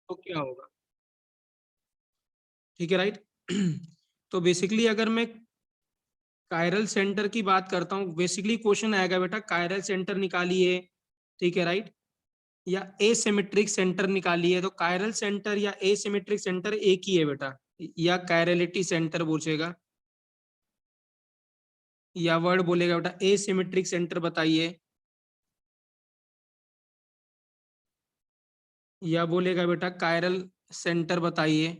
तो क्या होगा, ठीक है राइट। तो बेसिकली अगर मैं कायरल सेंटर की बात करता हूँ, बेसिकली क्वेश्चन आएगा बेटा कायरल सेंटर निकालिए, ठीक है राइट, या एसिमेट्रिक सेंटर निकालिए। तो कायरल सेंटर या एसिमेट्रिक सेंटर एक ही है बेटा, या कायरलिटी सेंटर पूछेगा, या वर्ड बोलेगा बेटा एसिमेट्रिक सेंटर बताइए, या बोलेगा बेटा कायरल सेंटर बताइए,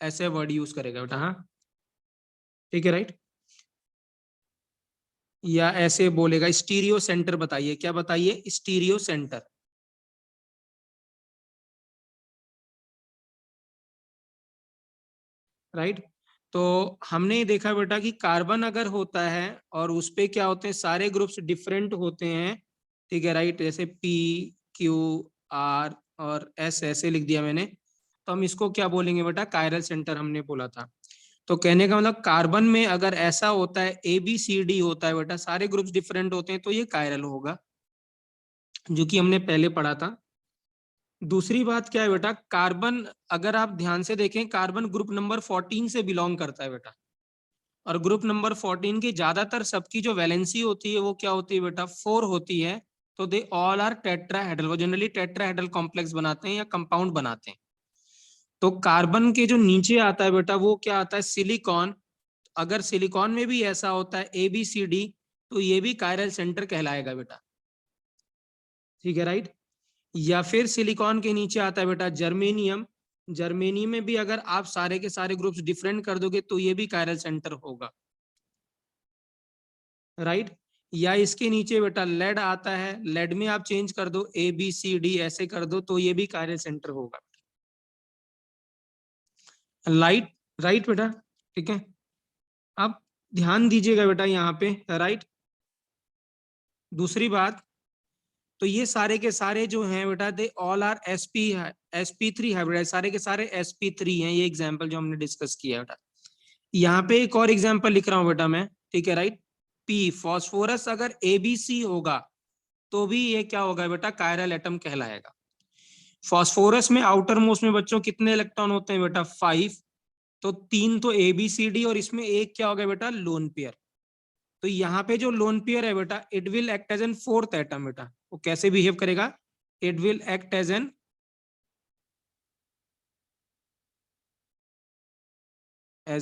ऐसे वर्ड यूज करेगा बेटा। हाँ ठीक है राइट, या ऐसे बोलेगा स्टीरियो सेंटर बताइए, क्या बताइए, स्टीरियो सेंटर, राइट। तो हमने देखा बेटा कि कार्बन अगर होता है और उस पे क्या होते हैं, सारे ग्रुप्स डिफरेंट होते हैं, ठीक है राइट, जैसे पी क्यू आर और एस ऐसे लिख दिया मैंने, तो हम इसको क्या बोलेंगे बेटा, कायरल सेंटर हमने बोला था। तो कहने का मतलब कार्बन में अगर ऐसा होता है, ए बी सी डी होता है बेटा, सारे ग्रुप्स डिफरेंट होते हैं, तो ये कायरल होगा, जो कि हमने पहले पढ़ा था। दूसरी बात क्या है बेटा, कार्बन अगर आप ध्यान से देखें, कार्बन ग्रुप नंबर 14 से बिलोंग करता है बेटा, और ग्रुप नंबर 14 की ज्यादातर सबकी जो वैलेंसी होती है वो क्या होती है बेटा, 4 होती है। तो दे ऑल आर टेट्राहेड्रल, वो जनरली टेट्राहेड्रल कॉम्प्लेक्स बनाते हैं या कंपाउंड बनाते हैं। तो कार्बन के जो नीचे आता है बेटा वो क्या आता है, सिलिकॉन। अगर सिलिकॉन में भी ऐसा होता है ए बी सी डी, तो ये भी कायरल सेंटर कहलाएगा बेटा, ठीक है राइट। या फिर सिलिकॉन के नीचे आता है बेटा जर्मेनियम, जर्मेनियम में भी अगर आप सारे के सारे ग्रुप्स डिफरेंट कर दोगे तो ये भी कायरल सेंटर होगा, राइट। या इसके नीचे बेटा लेड आता है, लेड में आप चेंज कर दो ए बी सी डी ऐसे कर दो तो ये भी कायरल सेंटर होगा, लाइट, राइट बेटा, ठीक है। आप ध्यान दीजिएगा बेटा यहाँ पे, राइट। दूसरी बात, तो ये सारे के सारे जो हैं बेटा they all are sp3 hybrid, सारे के सारे sp3 हैं, ये एग्जांपल जो हमने डिस्कस किया है बेटा। यहाँ पे एक और एग्जांपल लिख रहा हूँ बेटा मैं, ठीक है राइट। पी फॉस्फोरस अगर ABC होगा तो भी ये क्या होगा बेटा, कायरल एटम कहलाएगा। फॉस्फोरस में आउटर मोस्ट में बच्चों कितने इलेक्ट्रॉन होते हैं बेटा, 5। तो 3 तो ABCD और इसमें एक क्या होगा बेटा, लोन पेयर। तो यहाँ पे जो लोन पेयर है बेटा, it will act as an fourth atom बेटा। वो कैसे बिहेव करेगा, it will act as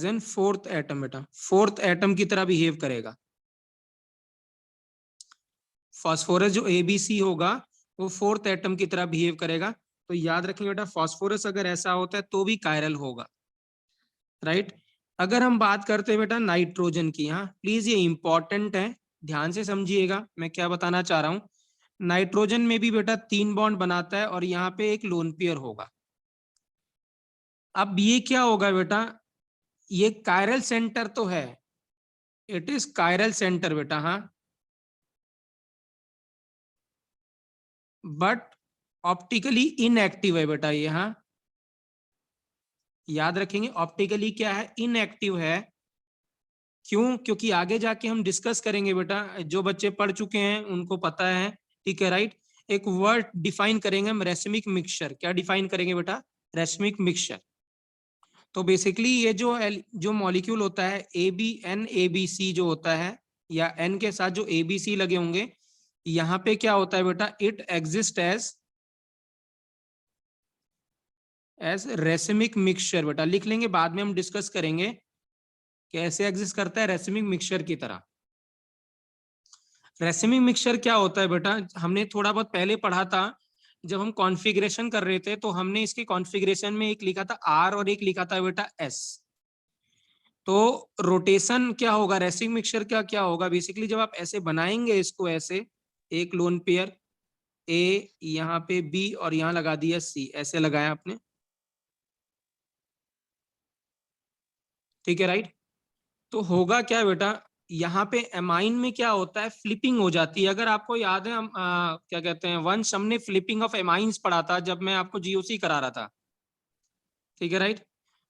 an fourth atom बेटा, फोर्थ एटम की तरह बिहेव करेगा। फास्फोरस जो ABC होगा वो फोर्थ एटम की तरह बिहेव करेगा। तो याद रखेंगे बेटा, फास्फोरस अगर ऐसा होता है तो भी कायरल होगा, राइट। अगर हम बात करते हैं बेटा नाइट्रोजन की, हाँ प्लीज ये इंपॉर्टेंट है, ध्यान से समझिएगा मैं क्या बताना चाह रहा हूं। नाइट्रोजन में भी बेटा 3 बॉन्ड बनाता है और यहाँ पे एक लोन पेयर होगा। अब ये क्या होगा बेटा, ये कायरल सेंटर तो है, इट इज कायरल सेंटर बेटा, हाँ, बट ऑप्टिकली इनएक्टिव है बेटा ये, हाँ याद रखेंगे, ऑप्टिकली क्या है, इनएक्टिव है। क्यों, क्योंकि आगे जाके हम डिस्कस करेंगे बेटा, जो बच्चे पढ़ चुके हैं उनको पता है, ठीक है राइट। एक वर्ड डिफाइन करेंगे हम, रेसमिक मिक्सचर, क्या डिफाइन करेंगे बेटा, रेसमिक मिक्सचर। तो बेसिकली ये जो मॉलिक्यूल होता है ABNABC जो होता है, या N के साथ जो ABC लगे होंगे, यहाँ पे क्या होता है बेटा, it exist as racemic mixture बेटा, लिख लेंगे बाद में हम डिस्कस करेंगे कैसे एग्जिस्ट करता है, रेसमिक मिक्सचर की तरह। रेसिमिक मिक्सचर क्या होता है बेटा, हमने थोड़ा बहुत पहले पढ़ा था, जब हम कॉन्फ़िगरेशन कर रहे थे तो हमने इसके कॉन्फ़िगरेशन में एक लिखा था आर और एक लिखा था बेटा एस। तो रोटेशन क्या होगा, रेसिमिक मिक्सचर का क्या होगा, बेसिकली जब आप ऐसे बनाएंगे इसको, ऐसे एक लोन पेयर ए, यहाँ पे बी और यहाँ लगा दिया सी, ऐसे लगाया आपने, ठीक है राइट। तो होगा क्या बेटा, यहाँ पे एमाइन में क्या होता है, फ्लिपिंग हो जाती है। अगर आपको याद है, हम क्या कहते हैं, वंश हमने फ्लिपिंग ऑफ एमाइंस पढ़ा था जब मैं आपको जीओसी करा रहा था, ठीक है राइट।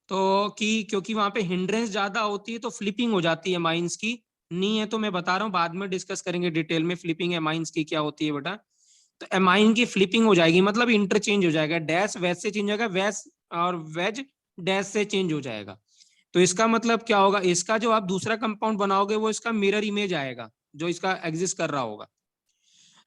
तो कि क्योंकि वहां पे हिंड्रेंस ज्यादा होती है तो फ्लिपिंग हो जाती है माइंस की, नहीं है तो मैं बता रहा हूँ, बाद में डिस्कस करेंगे डिटेल में फ्लिपिंग है माइंस की क्या होती है बेटा। तो एमाइन की फ्लिपिंग हो जाएगी, मतलब इंटरचेंज हो जाएगा, डैश वैज से चेंज हो जाएगा, वैज और वेज डैश से चेंज हो जाएगा। तो इसका मतलब क्या होगा, इसका जो आप दूसरा कंपाउंड बनाओगे वो इसका मिरर इमेज आएगा जो इसका एग्जिस्ट कर रहा होगा।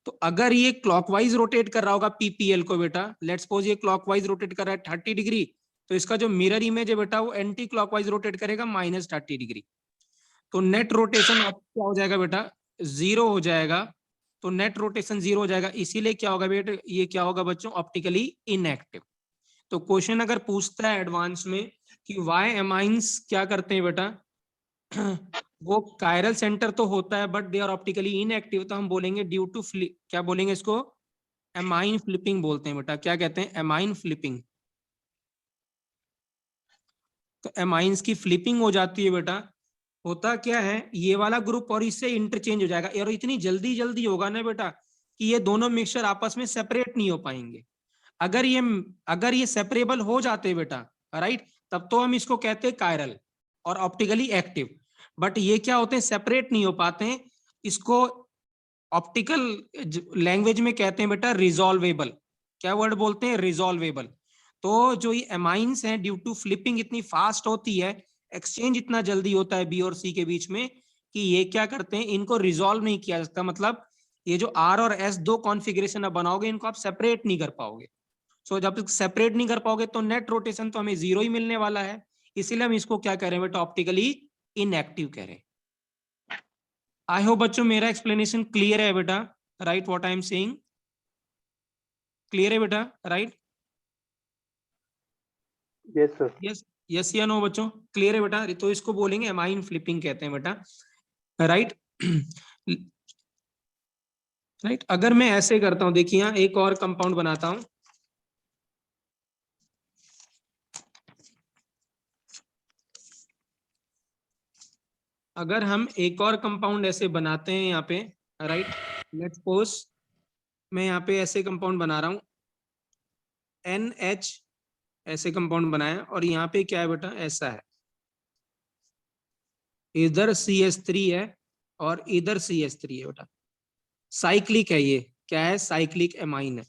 तो अगर ये क्लॉकवाइज रोटेट कर रहा होगा पीपीएल को बेटा, लेट्स सपोज ये क्लॉकवाइज रोटेट कर रहा है 30 डिग्री, तो इसका जो मिरर इमेज है बेटा वो एंटी क्लॉकवाइज रोटेट करेगा -30 डिग्री। तो नेट रोटेशन क्या हो जाएगा बेटा, 0 हो जाएगा। तो नेट रोटेशन 0 हो जाएगा, इसीलिए क्या होगा बेटा, ये क्या होगा बच्चों, ऑप्टिकली इनएक्टिव। तो क्वेश्चन अगर पूछता है एडवांस में कि वाई एमाइंस क्या करते हैं बेटा, वो कायरल सेंटर तो होता है but they are optically inactive, तो हम बोलेंगे ड्यू टू क्या बोलेंगे इसको, एमाइन फ्लिपिंग बोलते हैं बेटा। क्या कहते हैं, एमाइन फ्लिपिंग। तो एमाइंस की फ्लिपिंग हो जाती है बेटा, होता क्या है ये वाला ग्रुप और इससे इंटरचेंज हो जाएगा, और इतनी जल्दी जल्दी होगा ना बेटा कि ये दोनों मिक्सचर आपस में सेपरेट नहीं हो पाएंगे। अगर ये सेपरेबल हो जाते बेटा, राइट, तब तो हम इसको कहते हैं कायरल और ऑप्टिकली एक्टिव। बट ये क्या होते हैं, सेपरेट नहीं हो पाते हैं, इसको ऑप्टिकल लैंग्वेज में कहते हैं बेटा रिजॉल्वेबल। क्या वर्ड बोलते हैं, रिजॉल्वेबल। तो जो ये एमाइंस हैं ड्यू टू फ्लिपिंग इतनी फास्ट होती है, एक्सचेंज इतना जल्दी होता है बी और सी के बीच में कि ये क्या करते हैं, इनको रिजॉल्व नहीं किया जा सकता। मतलब ये जो आर और एस दो कॉन्फ़िगरेशन अब बनाओगे, इनको आप सेपरेट नहीं कर पाओगे। सो जब तक सेपरेट नहीं कर पाओगे तो नेट रोटेशन तो हमें 0 ही मिलने वाला है, इसीलिए हम इसको क्या कह रहे हैं बेटा, ऑप्टिकली इनएक्टिव कह रहे हैं। आई होप बच्चों मेरा एक्सप्लेनेशन क्लियर है बेटा, right, what I am saying clear है बेटा, right? Yes sir. Yes, yes या नो बच्चों, क्लियर है बेटा? तो इसको बोलेंगे एमाइन फ्लिपिंग कहते हैं बेटा, राइट। राइट, अगर मैं ऐसे करता हूं, देखिए यहाँ एक और कंपाउंड बनाता हूं, अगर हम एक और कंपाउंड ऐसे बनाते हैं यहाँ पे, राइट, लेट्स सपोज मैं यहाँ पे ऐसे कंपाउंड बना रहा हूं NH, ऐसे कंपाउंड बनाया, और यहाँ पे क्या है बेटा, ऐसा है, इधर CH3 है और इधर CH3 है बेटा, साइक्लिक है, ये क्या है, साइक्लिक एमाइन है।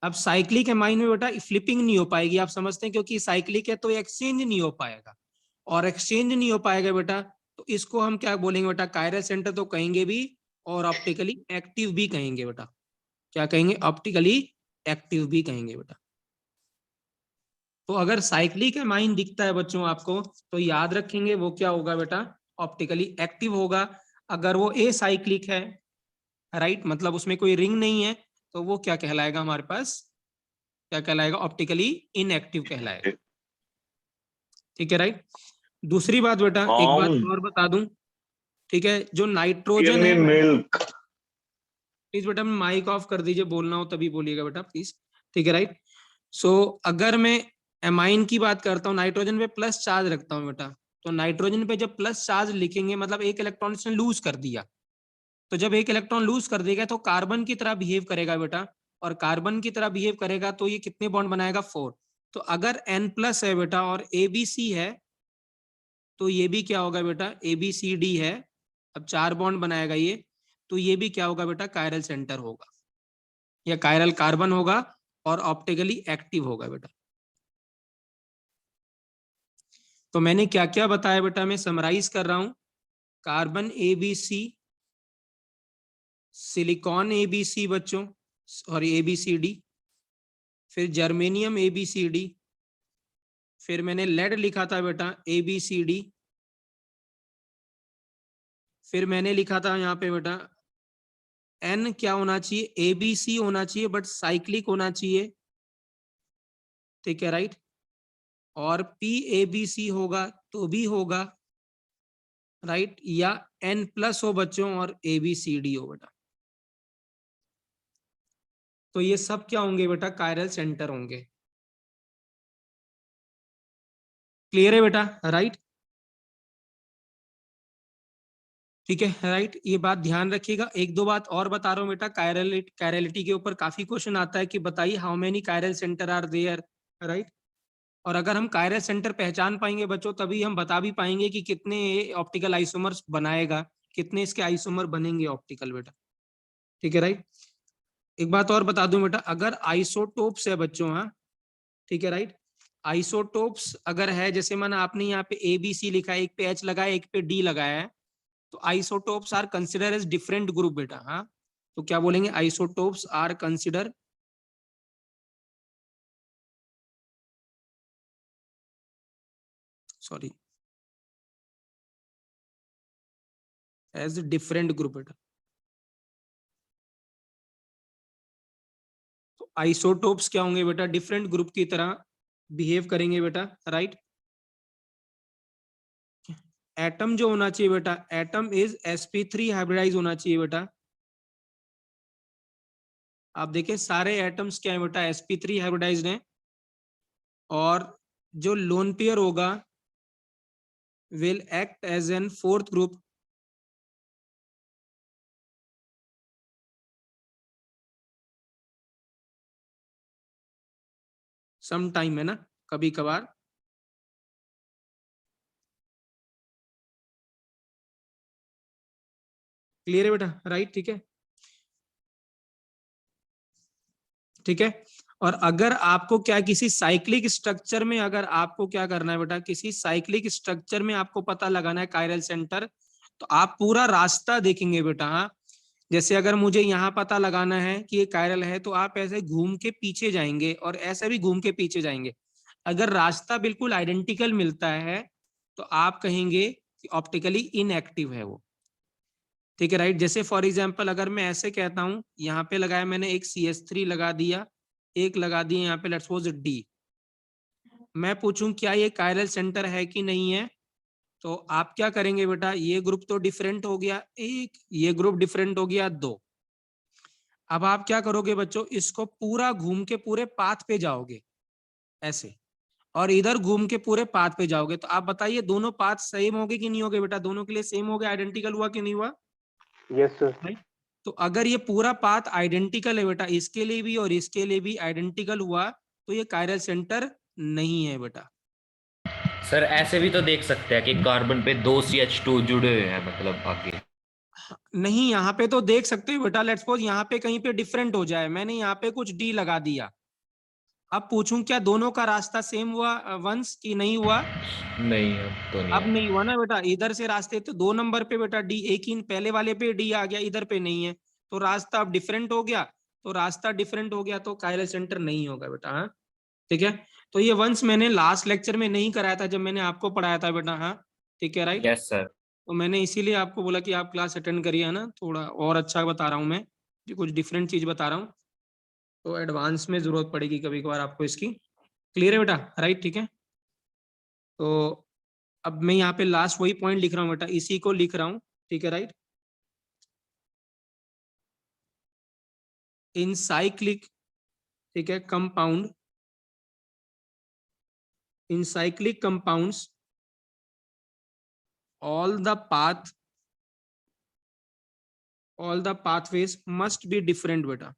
अब साइक्लिक एमाइन में बेटा फ्लिपिंग नहीं हो पाएगी, आप समझते हैं, क्योंकि साइक्लिक है तो एक्सचेंज नहीं हो पाएगा, और एक्सचेंज नहीं हो पाएगा बेटा, तो इसको हम क्या बोलेंगे बेटा, कायरल सेंटर तो कहेंगे भी और ऑप्टिकली एक्टिव भी कहेंगे बेटा। क्या कहेंगे, ऑप्टिकली एक्टिव भी कहेंगे बेटा। तो अगर साइक्लिक एमाइन दिखता है बच्चों आपको, तो याद रखेंगे वो क्या होगा बेटा, ऑप्टिकली एक्टिव होगा। अगर वो ए साइक्लिक है, राइट, मतलब उसमें कोई रिंग नहीं है, तो वो क्या कहलाएगा हमारे पास, क्या कहलाएगा, ऑप्टिकली इनएक्टिव कहलाएगा। ठीक है, राइट। दूसरी बात बेटा, एक बात और बता दूं, ठीक है, जो नाइट्रोजन है, मिल्क। प्लीज बेटा माइक ऑफ कर दीजिए, बोलना हो तभी बोलिएगा बेटा प्लीज, ठीक है, राइट। सो अगर मैं एमाइन की बात करता हूँ, नाइट्रोजन पे प्लस चार्ज रखता हूँ बेटा, तो नाइट्रोजन पे जब प्लस चार्ज लिखेंगे मतलब एक इलेक्ट्रॉन इसने लूज कर दिया, तो जब एक इलेक्ट्रॉन लूज कर देगा तो कार्बन की तरह बिहेव करेगा बेटा, और कार्बन की तरह बिहेव करेगा तो ये कितने बॉन्ड बनाएगा, 4। तो अगर N+ है बेटा और ABC है, तो ये भी क्या होगा बेटा, ABCD है, अब 4 बॉन्ड बनाएगा ये, तो ये भी क्या होगा बेटा, कायरल सेंटर होगा या कायरल कार्बन होगा और ऑप्टिकली एक्टिव होगा बेटा। तो मैंने क्या क्या बताया बेटा, मैं समराइज कर रहा हूं, कार्बन ABC, सिलिकॉन ABC बच्चों, सॉरी ABCD, फिर जर्मेनियम ABCD, फिर मैंने लेड लिखा था बेटा ABCD, फिर मैंने लिखा था यहाँ पे बेटा N क्या होना चाहिए, ABC होना चाहिए बट साइक्लिक होना चाहिए, ठीक है, राइट, और PABC होगा तो भी होगा, राइट, या N+ हो बच्चों और ABCD हो बेटा, तो ये सब क्या होंगे बेटा, कायरल सेंटर होंगे। क्लियर है बेटा, राइट, ठीक है, राइट, ये बात ध्यान रखिएगा। एक दो बात और बता रहा हूँ बेटा, कायरलिटी के ऊपर काफी क्वेश्चन आता है कि बताइए how many chiral centre are there, right, और अगर हम कायरल सेंटर पहचान पाएंगे बच्चों, तभी हम बता भी पाएंगे कि कितने ऑप्टिकल आइसोमर्स बनाएगा, कितने इसके आइसोमर बनेंगे ऑप्टिकल बेटा, ठीक है, राइट। एक बात और बता दूं बेटा, अगर आइसोटोप्स है बच्चों, हाँ ठीक है राइट, आइसोटोप्स अगर है, जैसे माना आपने यहाँ पे ए बी सी लिखा है, एक पे एच लगाया एक पे डी लगाया है, तो isotopes are consider as different group बेटा। हाँ, तो क्या बोलेंगे, isotopes are consider sorry as different group बेटा। तो आइसोटोप्स क्या होंगे बेटा, डिफरेंट ग्रुप की तरह बिहेव करेंगे बेटा, राइट। एटम जो होना चाहिए बेटा, एटम इज sp3 हाइब्रिडाइज होना चाहिए बेटा। आप देखें सारे एटम्स क्या है बेटा, sp3 हाइब्रिडाइज्ड हैं, और जो लोन पेयर होगा will act as an fourth group some time, है ना, कभी कभार। क्लियर है बेटा, राइट, ठीक है, ठीक है। और अगर आपको क्या किसी साइक्लिक स्ट्रक्चर में, अगर आपको क्या करना है बेटा, किसी साइक्लिक स्ट्रक्चर में आपको पता लगाना है कायरल सेंटर, तो आप पूरा रास्ता देखेंगे बेटा। हाँ, जैसे अगर मुझे यहाँ पता लगाना है कि ये कायरल है, तो आप ऐसे घूम के पीछे जाएंगे और ऐसे भी घूम के पीछे जाएंगे। अगर रास्ता बिल्कुल आइडेंटिकल मिलता है तो आप कहेंगे कि ऑप्टिकली इनएक्टिव है वो, ठीक है राइट। जैसे फॉर एग्जांपल अगर मैं ऐसे कहता हूं, यहाँ पे लगाया मैंने एक CH3 लगा दिया, एक लगा दिया यहाँ पे लेट्स सपोज डी, मैं पूछूं क्या ये कायरल सेंटर है कि नहीं है, तो आप क्या करेंगे बेटा, ये ग्रुप तो डिफरेंट हो गया एक, ये ग्रुप डिफरेंट हो गया दो। अब आप क्या करोगे बच्चों, इसको पूरा घूम के पूरे पाथ पे जाओगे ऐसे, और इधर घूम के पूरे पाथ पे जाओगे, तो आप बताइए दोनों पाथ सेम हो गए कि नहीं हो गए बेटा, दोनों के लिए सेम हो गया, आइडेंटिकल हुआ कि नहीं हुआ। Yes sir. राइट। तो अगर ये पूरा पाथ आइडेंटिकल है बेटा, इसके लिए भी और इसके लिए भी आइडेंटिकल हुआ, तो ये कायरल सेंटर नहीं है बेटा। सर ऐसे भी तो देख सकते हैं कि कार्बन पे 2 CH2 जुड़े हुए हैं, मतलब आगे। नहीं, यहाँ पे तो देख सकते हो बेटा, लेट्स सपोज यहाँ पे कहीं पे डिफरेंट हो जाए, मैंने यहाँ पे कुछ डी लगा दिया, अब पूछूं क्या दोनों का रास्ता सेम हुआ वंस की नहीं हुआ। नहीं, अब तो नहीं अब है। नहीं हुआ ना बेटा, इधर से रास्ते तो 2 नंबर पे बेटा डी, एक ही पहले वाले पे डी आ गया, इधर पे नहीं है, तो रास्ता अब डिफरेंट हो गया, तो रास्ता डिफरेंट हो गया तो कायरल सेंटर नहीं होगा बेटा। हाँ ठीक है, तो ये वंस मैंने लास्ट लेक्चर में नहीं कराया था जब मैंने आपको पढ़ाया था बेटा। हाँ ठीक है राइट, यस सर। तो मैंने इसीलिए आपको बोला कि आप क्लास अटेंड करिए, है ना, थोड़ा और अच्छा बता रहा हूँ मैं, जो कुछ डिफरेंट चीज बता रहा हूँ, तो एडवांस में जरूरत पड़ेगी कभी कभार आपको इसकी। क्लियर है बेटा, राइट, ठीक है। तो अब मैं यहाँ पे लास्ट वही पॉइंट लिख रहा हूँ बेटा, इसी को लिख रहा हूँ, ठीक है राइट। इन साइक्लिक, ठीक है, compound, in cyclic compounds all the path, all the pathways must be different बेटा।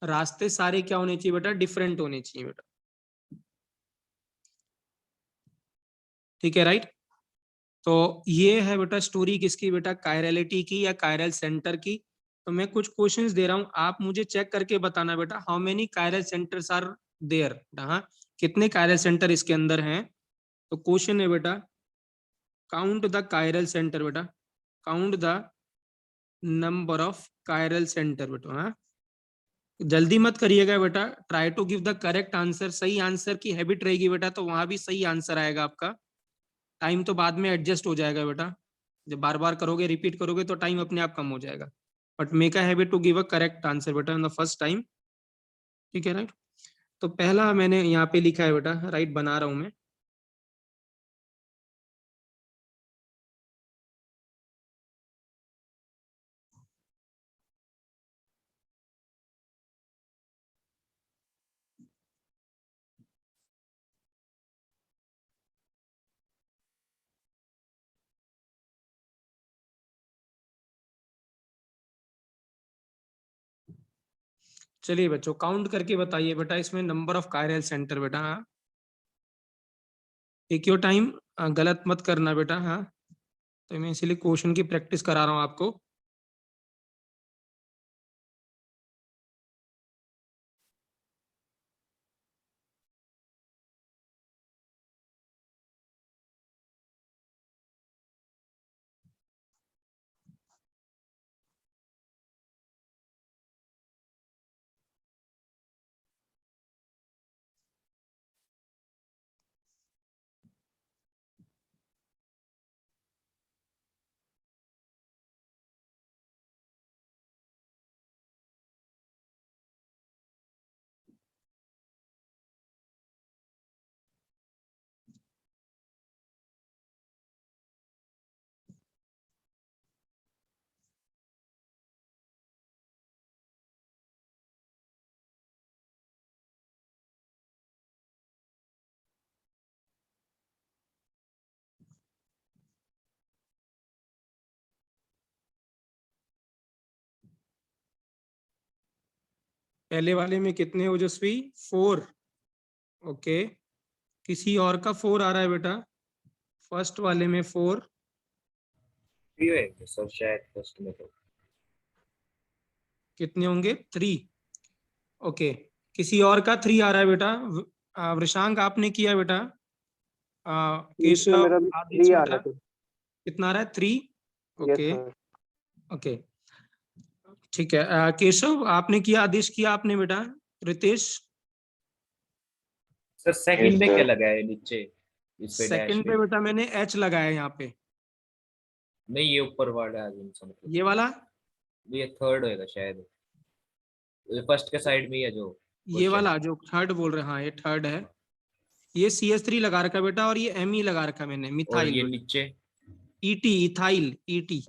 रास्ते सारे क्या होने चाहिए बेटा, डिफरेंट होने चाहिए बेटा, ठीक है राइट। तो ये है बेटा स्टोरी किसकी बेटा, कायरलिटी की या कायरल सेंटर की। तो मैं कुछ क्वेश्चंस दे रहा हूं, आप मुझे चेक करके बताना बेटा, how many chiral centres are there, हाँ कितने कायरल सेंटर इसके अंदर हैं। तो क्वेश्चन है बेटा, काउंट द कायरल सेंटर बेटा, count the number of chiral centre बेटा। हाँ, जल्दी मत करिएगा बेटा, try to give the correct answer, सही आंसर की हैबिट रहेगी बेटा तो वहां भी सही आंसर आएगा आपका। टाइम तो बाद में एडजस्ट हो जाएगा बेटा, जब बार बार करोगे रिपीट करोगे तो टाइम अपने आप कम हो जाएगा, but make a habit to give a correct answer बेटा इन द फर्स्ट टाइम, ठीक है राइट। तो पहला मैंने यहाँ पे लिखा है बेटा, राइट बना रहा हूं मैं। चलिए बच्चों काउंट करके बताइए बेटा, इसमें नंबर ऑफ कायरल सेंटर बेटा। हाँ, टेक योर टाइम, गलत मत करना बेटा। हाँ, तो मैं इसीलिए क्वेश्चन की प्रैक्टिस करा रहा हूँ आपको। पहले वाले में कितने ओजस्वी? 4। ओके, किसी और का 4 आ रहा है बेटा? फर्स्ट वाले में 4। थ्री होंगे सर शायद फर्स्ट में तो। कितने होंगे? 3। ओके, किसी और का 3 आ रहा है बेटा। वृषांक आपने किया बेटा। इसमें केशव, मेरा आदित्य 3 आ बेटा रहा था। कितना आ रहा है? 3। Yes okay sir. ओके, ठीक है। केशव आपने किया, आदेश किया आपने बेटा। रितेश सर सेकंड में क्या लगा है नीचे इस पे डैश सेकंड में? पे बेटा मैंने एच लगाया यहाँ पे। नहीं ये ऊपर वाला है मतलब ये वाला, ये थर्ड होएगा शायद, फर्स्ट के साइड में ही है जो ये क्वेश्चन। वाला जो थर्ड बोल रहे हैं, हाँ ये थर्ड है। ये CS3 लगा रखा बेटा, और ये ME लगा रखा मैंने, और मिथाइल ये बेटा। नीचे ET, इथाइल, ET।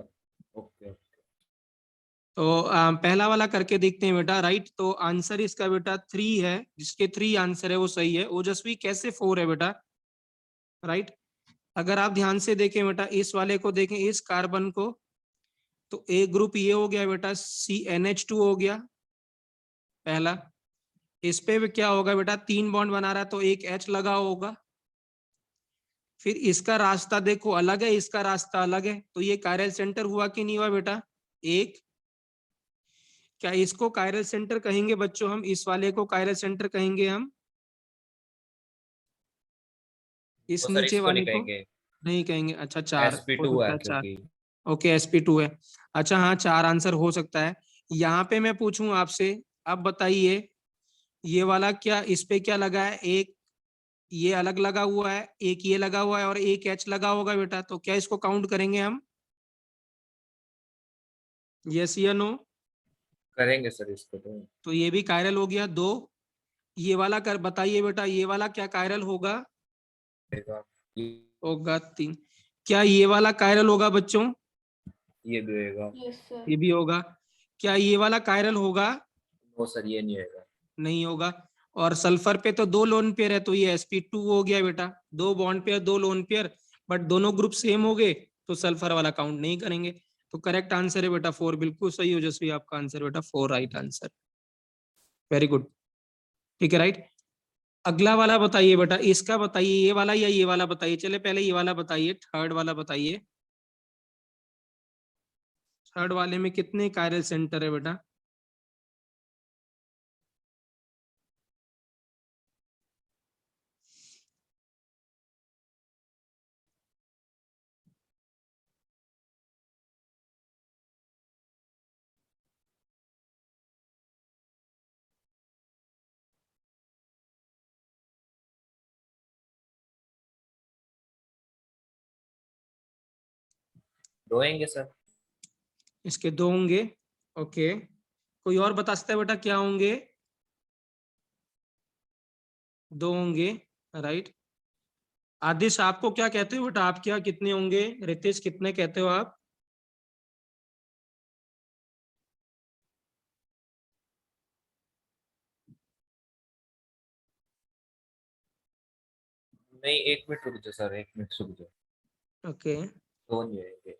ओके। तो पहला वाला करके देखते हैं बेटा, राइट। तो आंसर इसका बेटा 3 है, जिसके 3 आंसर है वो सही है। ओजस्वी कैसे 4 है बेटा? राइट। अगर आप ध्यान से देखें बेटा, इस वाले को देखें, इस कार्बन को, तो एक ग्रुप ये हो गया बेटा, CnH2 हो गया पहला। इस पे भी क्या होगा बेटा, 3 बॉन्ड बना रहा है तो एक H लगा होगा। फिर इसका रास्ता देखो अलग है, इसका रास्ता अलग है, तो ये कायरल सेंटर हुआ कि नहीं हुआ बेटा? एक। क्या इसको कायरल सेंटर कहेंगे बच्चों हम? इस वाले को कायरल सेंटर कहेंगे हम? इस तो सर नीचे इसको नहीं वाले को कहेंगे, नहीं कहेंगे? अच्छा, 4 हो sp2 सकता है है, 4। क्योंकि। ओके, sp2 है। अच्छा हाँ, 4 आंसर हो सकता है। यहाँ पे मैं पूछूं आपसे, अब बताइए, ये वाला क्या, इस पे क्या लगा है? एक ये अलग लगा हुआ है, एक ये लगा हुआ है, और एक H लगा होगा बेटा, तो क्या इसको काउंट करेंगे हम? यस या नो? करेंगे सर इसको तो ये भी कायरल हो गया 2। ये वाला कर बताइए बेटा, ये वाला क्या कायरल होगा? ये होगा 3। क्या ये वाला कायरल होगा बच्चों? ये भी होएगा। Yes sir. ये भी होगा। क्या ये वाला कायरल होगा? नो सर ये नहीं होएगा। नहीं होगा। और सल्फर पे तो 2 लोन पेयर है, तो ये sp2 हो गया बेटा। 2 bond pair, 2 lone pair, but दोनों ग्रुप सेम हो गए, तो सल्फर वाला काउंट नहीं करेंगे। तो करेक्ट आंसर है बेटा 4, बिल्कुल सही हो जसवी, आपका आंसर बेटा 4 राइट आंसर। वेरी गुड, ठीक है राइट। अगला वाला बताइए बेटा, इसका बताइए, ये वाला या ये वाला बताइए? चले पहले ये वाला बताइए, थर्ड वाला बताइए। थर्ड वाले में कितने कायरल सेंटर है बेटा? रोएंगे सर। इसके 2 होंगे। ओके, कोई और बता सकता है बेटा क्या होंगे? 2 होंगे, राइट। आदिश आपको क्या कहते हो बेटा, आप क्या कितने होंगे? रितेश कितने कहते हो आप? नहीं 1 मिनट रुक जाओ सर, 1 मिनट रुक जाओ। ओके, 2 नहीं होएंगे।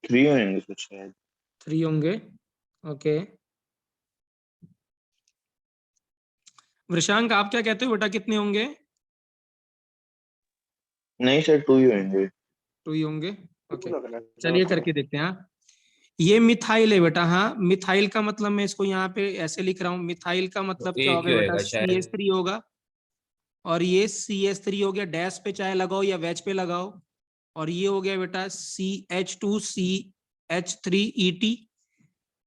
3 होंगे कुछ शायद। 3 होंगे। ओके, वृषांक आप क्या कहते हो बेटा, कितने होंगे? नहीं सर, 2 ही होंगे। 2 ही होंगे। ओके, लग रहा है चलिए सर। करके देखते हैं। हाँ, ये मिथाइल है बेटा। हाँ, मिथाइल का मतलब मैं इसको यहाँ पे ऐसे लिख रहा हूँ, मिथाइल का मतलब तो क्या एक ही होगा बेटा, होएगा शायद। CH3 होगा। और ये CH3 हो गया, डैश पे चाहे लगाओ या वेज पे लगाओ। और ये हो गया बेटा CH2CH3ET।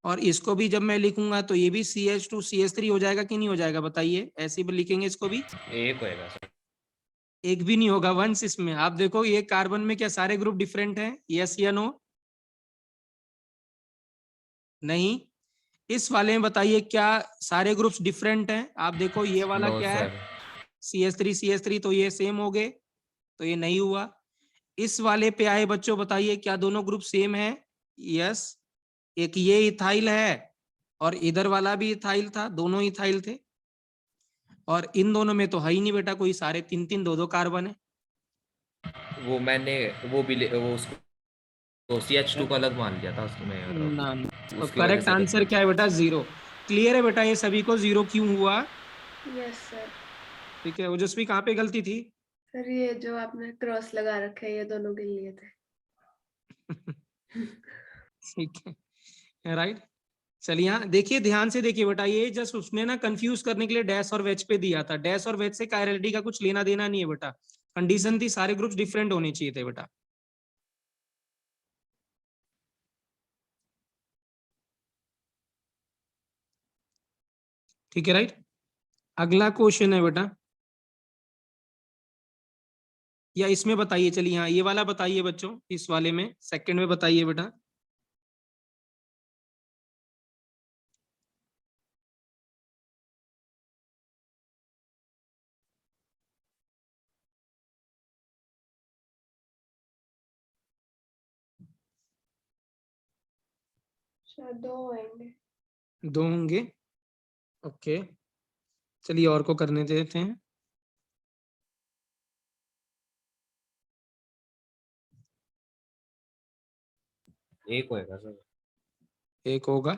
और इसको भी जब मैं लिखूंगा तो ये भी CH2CH3 हो जाएगा कि नहीं हो जाएगा, बताइए। ऐसे भी लिखेंगे इसको भी, एक होएगा सर। एक भी नहीं होगा, वंस इसमें। आप देखो ये कार्बन में क्या सारे ग्रुप डिफरेंट हैं, यस या नो? नहीं। इस वाले में बताइए क्या सारे ग्रुप्स डिफरेंट हैं? आप देखो ये वाला नो क्या है, सर। CH3 तो ये सेम हो गए, तो ये नहीं हुआ। इस वाले पे आए बच्चों, बताइए क्या दोनों ग्रुप सेम है? यस। एक ये इथाइल है और इधर वाला भी इथाइल था, दोनों इथाइल थे। और इन दोनों में तो है ही नहीं बेटा कोई, सारे 3-3 2-2 कार्बन है। वो मैंने वो भी वो उसको तो CH2 का अलग मान लिया था उसमें, ना, मतलब तो उसकी वजह करेक्ट से आंसर कंफ्यूज। क्या है बेटा, 0। क्लियर है बेटा ये सभी को, 0 क्यों हुआ? Yes sir. ठीक है, ओजस्वी कहाँ पे गलती थी? सर ये जो आपने क्रॉस लगा रखे हैं ये दोनों के लिए थे। ठीक है, राइट। चलिए हाँ, देखिए ध्यान से देखिए बेटा, ये जस्ट उसने ना कंफ्यूज करने के लिए डैश और वेज पे दिया था। डैश और वेज से कायरलिटी का कुछ लेना देना नहीं है बेटा, कंडीशन थी सारे ग्रुप्स डिफरेंट होने चाहिए थे बेटा। ठीक है, राइट। अगला क्वेश्चन है बेटा, या इसमें बताइए, चलिए हाँ ये वाला बताइए बच्चों, इस वाले में सेकंड में बताइए बेटा। शायद 2 होंगे। 2 होंगे। ओके, चलिए और को करने देते हैं। एक होएगा सर। एक होगा।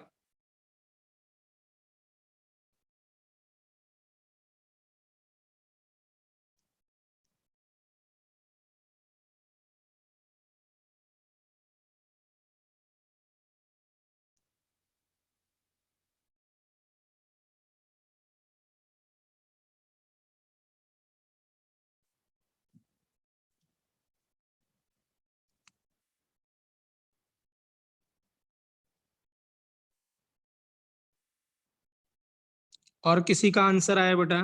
और किसी का आंसर आया बेटा?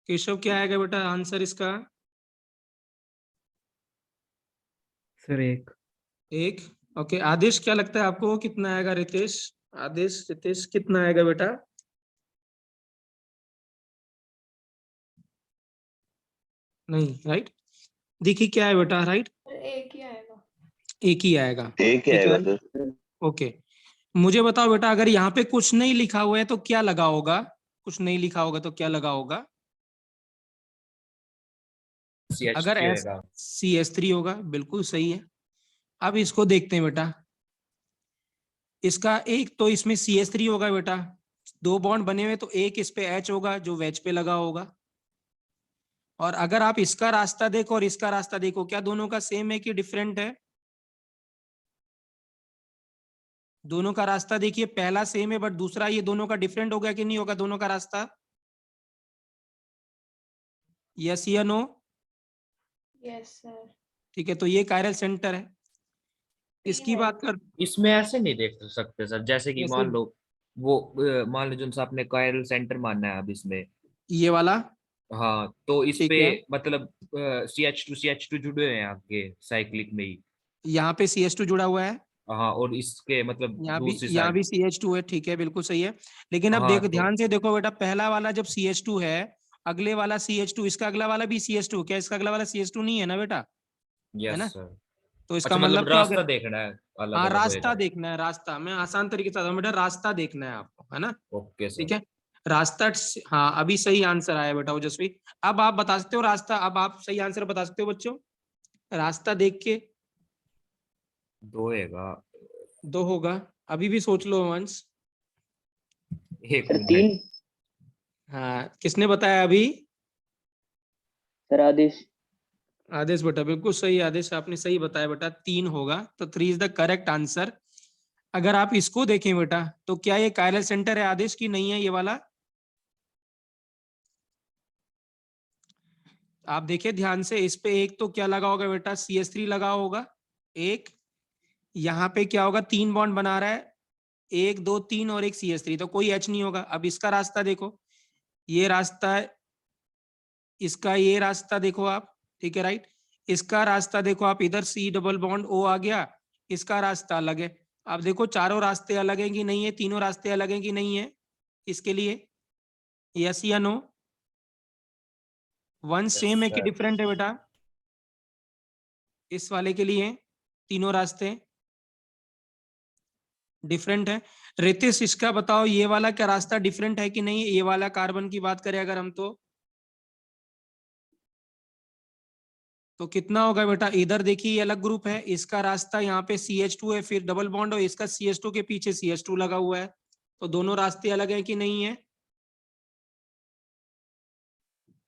केशव क्या आएगा बेटा आंसर इसका? सर एक। एक। ओके, आदेश क्या लगता है आपको, कितना आएगा? रितेश, आदेश, रितेश कितना आएगा बेटा? नहीं, राइट। देखिए क्या है बेटा, राइट, सर एक ही आएगा। एक ही आएगा। एक ही ठीक है, आएगा सर। ओके। मुझे बताओ बेटा, अगर यहाँ पे कुछ नहीं लिखा हुआ है तो क्या लगा होगा? कुछ नहीं लिखा होगा तो क्या लगा होगा? अगर CH3 होएगा। CH3 होगा, बिल्कुल सही है। अब इसको देखते हैं बेटा, इसका एक तो इसमें CH3 होगा बेटा, 2 बॉन्ड बने हुए, तो एक इस पे H होगा जो वेज पे लगा होगा। और अगर आप इसका रास्ता देखो और इसका रास्ता देखो, क्या दोनों का सेम है कि डिफरेंट है? दोनों का रास्ता देखिए, पहला सेम है बट दूसरा ये दोनों का डिफरेंट हो गया कि नहीं होगा दोनों का रास्ता? यस या नो? Yes sir. ठीक है, तो ये कायरल सेंटर है। 3 इसकी बात होंगे। कर, इसमें ऐसे नहीं देख सकते सर, जैसे कि जैसे मान लो वो मान लो जो सा आपने कायरल सेंटर मानना है अब इसमें। ये वाला, हाँ, तो इस ठीक पे है, मतलब CH2 जुड़े हुए हैं आपके साइक्लिक में ही। यहाँ पे CH2 जुड़ा हुआ है, हाँ, और इसके मतलब दूसरी यहाँ साइड। भी CH2 है, ठीक है, बिल्कुल सही है। लेकिन अब हाँ देख तो ध्यान से देखो बेटा, पहला वाला जब CH2 है, अगले वाला CH2, इसका अगला वाला भी CH2, क्या इसका अगला वाला CH2 नहीं है ना बेटा? है यस ना? सर। तो इसका अच्छा, मतलब मतलब क्या हो गया? रास्ता देखना है, अलग हाँ, अलग होएगा। रास्ता देखना है, रास्ता मैं आसान तरीके से बताऊं बेटा, रास्ता देखना है आपको, है ना? ओके ठीक सर। है, रास्ता। हाँ, अभी सही आंसर आया बेटा ओजस्वी। अब आप बता सकते हो रास्ता, अब आप सही आंसर बता सकते हो बच्चों, रास्ता देख के। 2 होएगा। 2 होगा, अभी भी सोच लो वंश। एक सर मिनट। 3। हाँ, किसने बताया अभी? सर आदेश। आदेश बेटा, बिल्कुल सही आदेश, आपने सही बताया बेटा, 3 होगा, तो 3 इज द करेक्ट आंसर। अगर आप इसको देखें बेटा, तो क्या ये कायरल सेंटर है आदेश की नहीं है ये वाला? आप देखिए ध्यान से, इस पे एक तो क्या लगा होगा बेटा, CH3 लगा होगा एक, यहाँ पे क्या होगा, 3 बॉन्ड बना रहा है, 1 2 3 और एक CH3, तो कोई H नहीं होगा। अब इसका रास्ता देखो, ये रास्ता है, इसका ये रास्ता देखो आप, ठीक है राइट। इसका रास्ता देखो आप, इधर C डबल बॉन्ड O आ गया, इसका रास्ता अलग है। आप देखो चारों रास्ते अलग हैं कि नहीं है, तीनों रास्ते अलग हैं कि नहीं है इसके लिए, यस या नो? वन सेम है कि sir. डिफरेंट है बेटा? इस वाले के लिए तीनों रास्ते डिफरेंट है। रितिश इसका बताओ, ये वाला क्या रास्ता डिफरेंट है कि नहीं, ये वाला कार्बन की बात करें अगर हम तो कितना होगा बेटा? इधर देखिए ये अलग ग्रुप है, इसका रास्ता यहाँ पे CH2 है, फिर डबल बॉन्ड और इसका CH2 के पीछे CH2 लगा हुआ है, तो दोनों रास्ते अलग है कि नहीं है?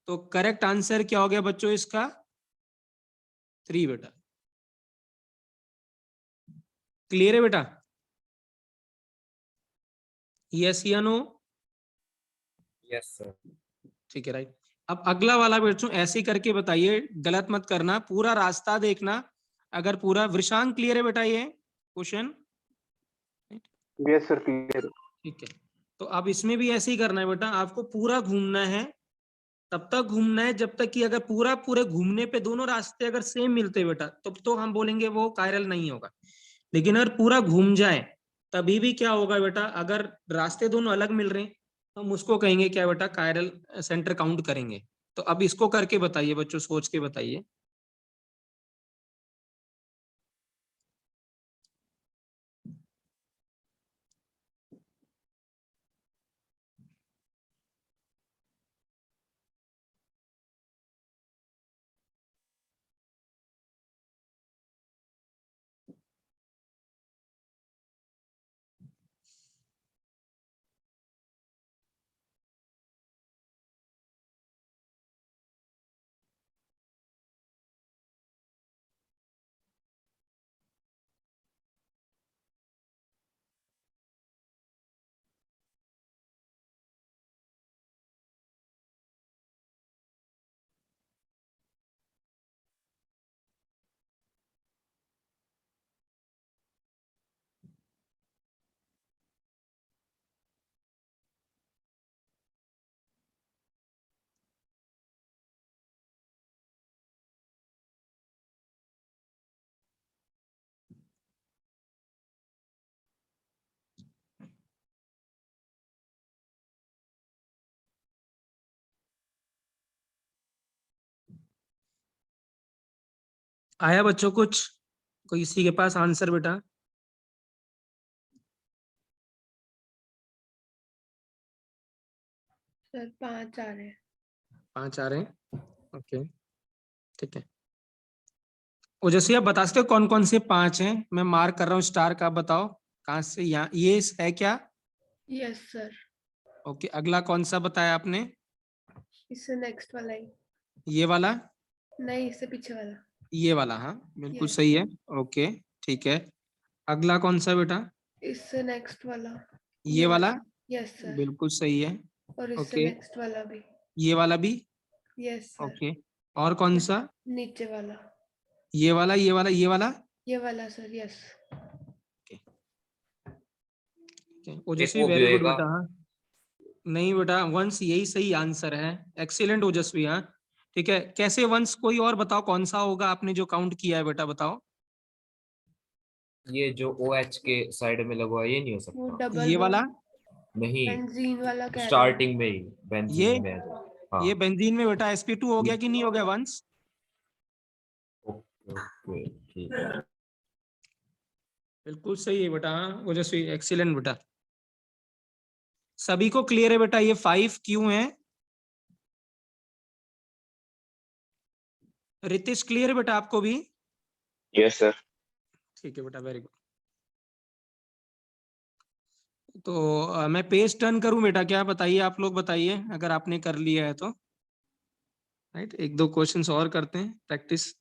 तो करेक्ट आंसर क्या हो गया बच्चों इसका? 3 बेटा। क्लियर है बेटा? यस या नो? Yes sir. ठीक है राइट। अब अगला वाला बच्चों ऐसे करके बताइए, गलत मत करना, पूरा रास्ता देखना। अगर पूरा, वृषांक क्लियर है बेटा ये क्वेश्चन? Yes sir clear. ठीक है, तो अब इसमें भी ऐसे ही करना है बेटा, आपको पूरा घूमना है, तब तक घूमना है जब तक कि अगर पूरे घूमने पे दोनों रास्ते अगर सेम मिलते बेटा, तब तो हम बोलेंगे वो कायरल नहीं होगा। लेकिन अगर पूरा घूम जाए तभी भी क्या होगा बेटा, अगर रास्ते दोनों अलग मिल रहे हैं, हम उसको कहेंगे क्या बेटा, कायरल सेंटर काउंट करेंगे। तो अब इसको करके बताइए बच्चों, सोच के बताइए। आया बच्चों कुछ, कोई किसी के पास आंसर बेटा? सर 5 आ रहे हैं। 5 आ रहे हैं, ओके ठीक है। ओजस्वी आप बता सकते हो कौन कौन से 5 हैं? मैं मार्क कर रहा हूँ स्टार का, आप बताओ कहाँ से, यहाँ ये है क्या? Yes sir. ओके, अगला कौन सा बताया आपने? इससे नेक्स्ट वाला ही। ये वाला? नहीं, इससे पीछे वाला। ये वाला, हाँ बिल्कुल यस। सही है। ओके ठीक है, अगला कौन सा बेटा? इससे नेक्स्ट वाला। ये वाला? Yes sir. बिल्कुल सही है। और इससे ओके, नेक्स्ट वाला भी। ये वाला भी? Yes sir. ओके, और कौन सा? नीचे वाला। ये वाला, ये वाला, ये वाला? ये वाला सर, यस। ओजस्वी एक वो भी वेरी गुड होएगा। बेटा। हाँ, नहीं बेटा, वंश यही सही आंसर है, एक्सीलेंट ओजस्वी। हाँ ठीक है, कैसे वंश, कोई और बताओ कौन सा होगा आपने जो काउंट किया है बेटा, बताओ। ये जो OH के साइड में लगा हुआ है, ये नहीं हो वो सकता। डबल ये वाला? नहीं, बेंजीन वाला कह रहे हो? स्टार्टिंग में ही ये बेंजीन में है जो। ये हाँ। बेंजीन में बेटा sp2 हो गया कि नहीं हो गया वंश? ओके ओके ठीक है। बिल्कुल सही है बेटा, हाँ ओजस्वी एक्सीलेंट बेटा। सभी को क्लियर है बेटा ये 5 क्यों है? रितिश क्लियर है बेटा आपको भी? Yes sir. ठीक है बेटा, वेरी गुड। तो मैं पेज टर्न करूं बेटा, क्या बताइए, आप लोग बताइए अगर आपने कर लिया है तो। राइट, एक दो क्वेश्चंस और करते हैं प्रैक्टिस।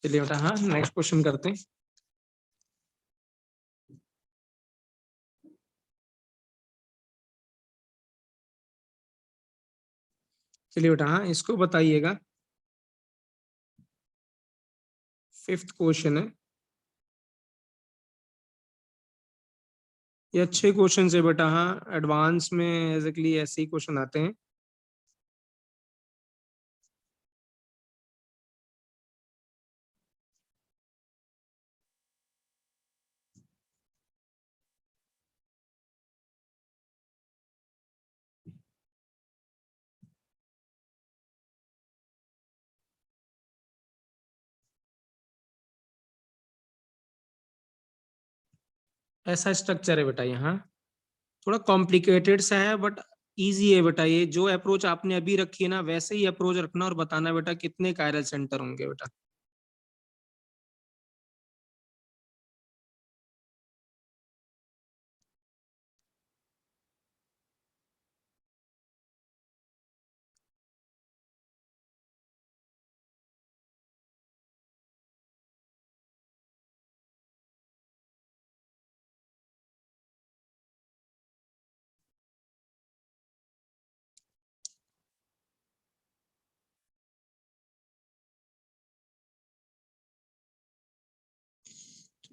चलिए बेटा, हाँ नेक्स्ट क्वेश्चन करते हैं। चलिए बेटा, हाँ इसको बताइएगा। 5th क्वेश्चन है, ये अच्छे क्वेश्चन है बेटा। हाँ, एडवांस में एग्जैक्टली ऐसे ही क्वेश्चन आते हैं। ऐसा स्ट्रक्चर है बेटा यहाँ, थोड़ा कॉम्प्लिकेटेड सा है बट इजी है बेटा। ये जो अप्रोच आपने अभी रखी है ना, वैसे ही अप्रोच रखना और बताना बेटा कितने कायरल सेंटर होंगे बेटा।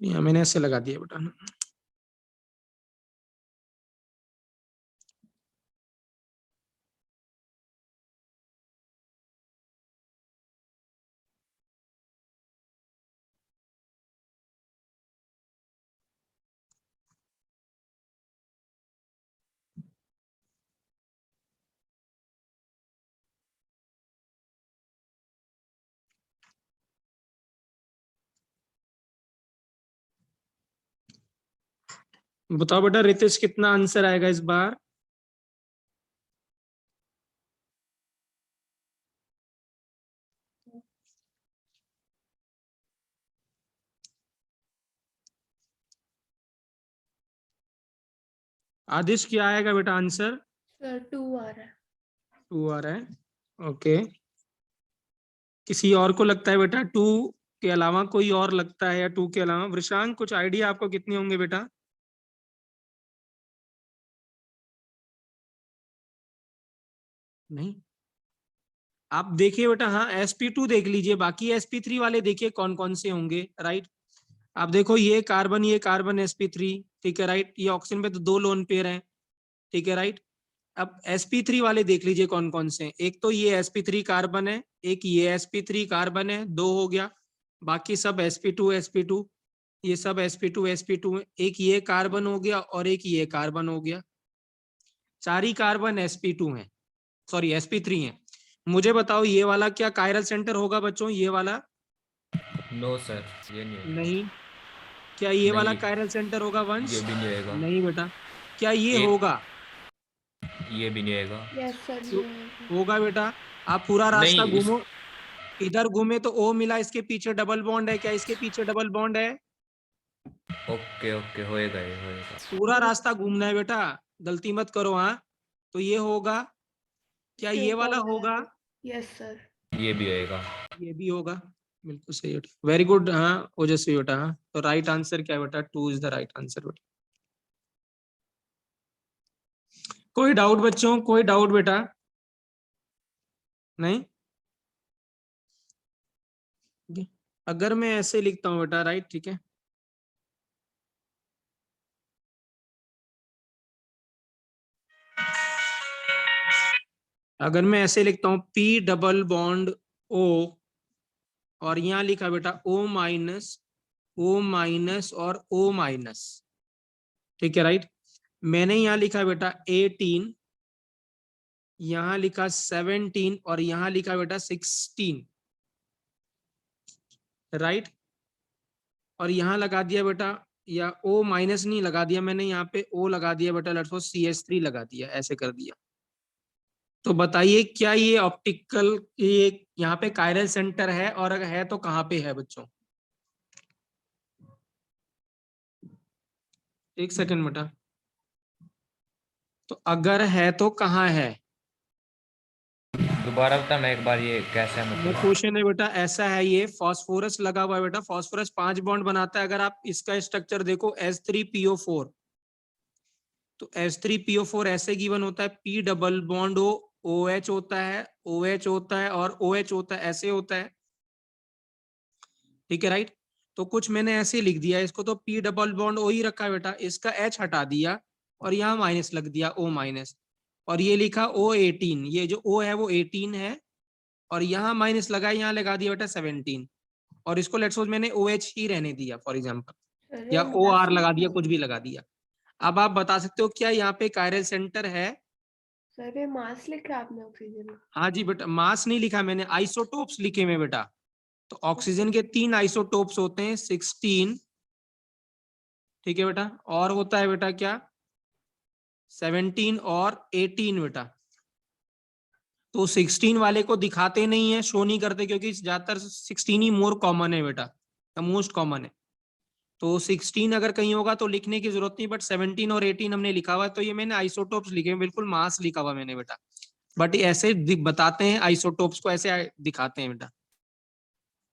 यहाँ मैंने ऐसे लगा दिया बेटा। बताओ बेटा रितेश, कितना आंसर आएगा इस बार? आदिश क्या आएगा बेटा आंसर? सर 2 आ रहा है। 2 आ रहा है, ओके। किसी और को लगता है बेटा 2 के अलावा कोई और लगता है, या 2 के अलावा? वृषांक, कुछ आइडिया आपको कितने होंगे बेटा? नहीं, आप देखिए बेटा, हाँ sp2 देख लीजिए, बाकी sp3 वाले देखिए कौन कौन से होंगे। राइट, आप देखो ये कार्बन sp3, ठीक है राइट। ये ऑक्सीजन पे तो 2 लोन पेयर हैं, ठीक है राइट। अब sp3 वाले देख लीजिए कौन कौन से हैं। एक तो ये sp3 कार्बन है, एक ये sp3 कार्बन है, 2 हो गया। बाकी सब sp2 ये सब sp2 है। एक ये कार्बन हो गया और एक ये कार्बन हो गया। 4 ही कार्बन sp2 है, सॉरी sp3 है। मुझे बताओ ये वाला क्या कायरल सेंटर होगा बच्चों? ये वाला नो सर, ये नहीं होगा। नहीं। क्या ये वाला नहीं, कायरल सेंटर होगा वंश? ये भी नहीं होएगा। नहीं बेटा। क्या ये एक, होगा? ये भी नहीं होएगा। यस सर, तो ये है। होगा बेटा। आप पूरा रास्ता नहीं इस घूमो, इधर घूमे तो O मिला, इसके पीछे डबल बॉन्ड है, क्या इसके पीछे डबल बॉन्ड है? ओके ओके, होएगा, ये होएगा। पूरा रास्ता घूमना है बेटा, गलती मत करो। हाँ, तो ये होगा। क्या ये वाला होगा? Yes sir. ये भी होएगा। ये भी होगा, बिल्कुल सही बेटा, वेरी गुड। हाँ ओजस्वी बेटा, हाँ तो राइट आंसर क्या है बेटा? 2 इज द राइट आंसर बेटा। कोई डाउट बच्चों, कोई डाउट बेटा? नहीं? अगर मैं ऐसे लिखता हूँ बेटा, राइट, ठीक है, अगर मैं ऐसे लिखता हूँ P डबल बॉन्ड O, और यहाँ लिखा बेटा O माइनस और O माइनस, ठीक है राइट। मैंने यहाँ लिखा बेटा 18, यहाँ लिखा 17 और यहाँ लिखा बेटा 16, राइट। और यहाँ लगा दिया बेटा या O माइनस नहीं लगा दिया मैंने, यहाँ पे O लगा दिया बेटा, लेट्स सपोज CH3 लगा दिया, ऐसे कर दिया। तो बताइए क्या ये ऑप्टिकल, ये यहाँ पे कायरल सेंटर है, और अगर है तो कहाँ पे है बच्चों? एक सेकंड बेटा। तो अगर है तो कहाँ है? दोबारा बताना एक बार, ये कैसा है वो मतलब? क्वेश्चन है बेटा, ऐसा है, ये फास्फोरस लगा हुआ है बेटा, फास्फोरस 5 बॉन्ड बनाता है। अगर आप इसका स्ट्रक्चर देखो H3PO4, तो H3PO4 ऐसे गिवन होता है, P double bond O, OH होता है, OH होता है और OH होता है, ऐसे होता है। ठीक है राइट। तो कुछ मैंने ऐसे लिख दिया इसको, तो P डबल बॉन्ड O ही रखा है बेटा, इसका H हटा दिया और यहाँ माइनस लग दिया, O माइनस, और ये लिखा O18, ये जो O है वो 18 है, और यहाँ माइनस लगा, यहाँ लगा दिया बेटा 17, और इसको लेट्स सपोज मैंने OH ही रहने दिया फॉर एग्जांपल, सर या ये मास OR लगा दिया, लिखा कुछ भी लगा दिया। अब आप बता सकते हो क्या यहाँ पे कायरल सेंटर है? सर ये मास लिखा आपने ऑक्सीजन में। हाँ जी बेटा, मास नहीं लिखा मैंने, आइसोटोप्स लिखे हुए बेटा। तो ऑक्सीजन के 3 आइसोटोप्स होते हैं, 16, ठीक है बेटा, और होता है बेटा क्या, 17 और 18 बेटा। तो 16 वाले को दिखाते नहीं है, शो नहीं करते, क्योंकि ज्यादातर 16 ही मोर कॉमन है बेटा, मोस्ट कॉमन है। तो 16 अगर कहीं होगा तो लिखने की जरूरत नहीं, बट 17 और 18 हमने लिखा हुआ है, तो ये मैंने आइसोटोप्स लिखे हैं, बिल्कुल मास लिखा हुआ मैंने बेटा, बट ऐसे बताते हैं, आइसोटोप्स को ऐसे दिखाते हैं बेटा।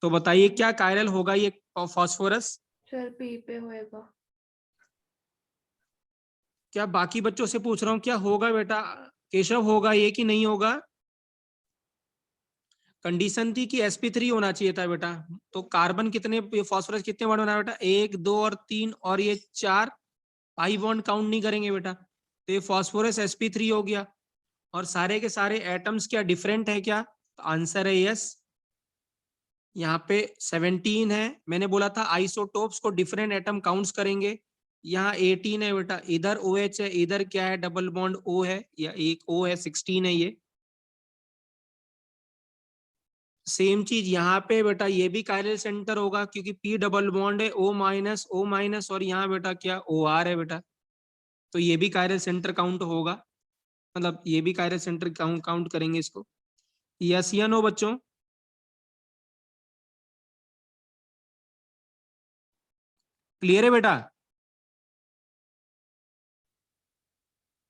तो बताइए क्या कायरल होगा ये फास्फोरस? सर पी पे होएगा। क्या बाकी बच्चों से पूछ रहा हूँ, क्या होगा बेटा? केशव, होगा ये कि नहीं होगा? कंडीशन थी कि sp3 होना चाहिए था बेटा। तो कार्बन कितने, फास्फोरस कितने बॉन्ड बना बेटा? 1 2 और 3, और ये 4 पाई बॉन्ड काउंट नहीं करेंगे बेटा, तो ये फास्फोरस sp3 हो गया। और सारे के सारे एटम्स क्या डिफरेंट है क्या? तो आंसर है यस। यहाँ पे 17 है, मैंने बोला था आइसोटोप्स को डिफरेंट एटम काउंट्स करेंगे। यहाँ 18 है बेटा, इधर OH है, इधर क्या है, डबल बॉन्ड O है, या एक O है, 16 है ये। सेम चीज यहाँ पे बेटा, ये भी कायरल सेंटर होगा, क्योंकि P डबल बॉन्ड है, O माइनस, और यहाँ बेटा क्या, OR है बेटा, तो ये भी कायरल सेंटर काउंट होगा, मतलब ये भी कायरल सेंटर काउंट करेंगे इसको। यस या नो बच्चों? क्लियर है बेटा?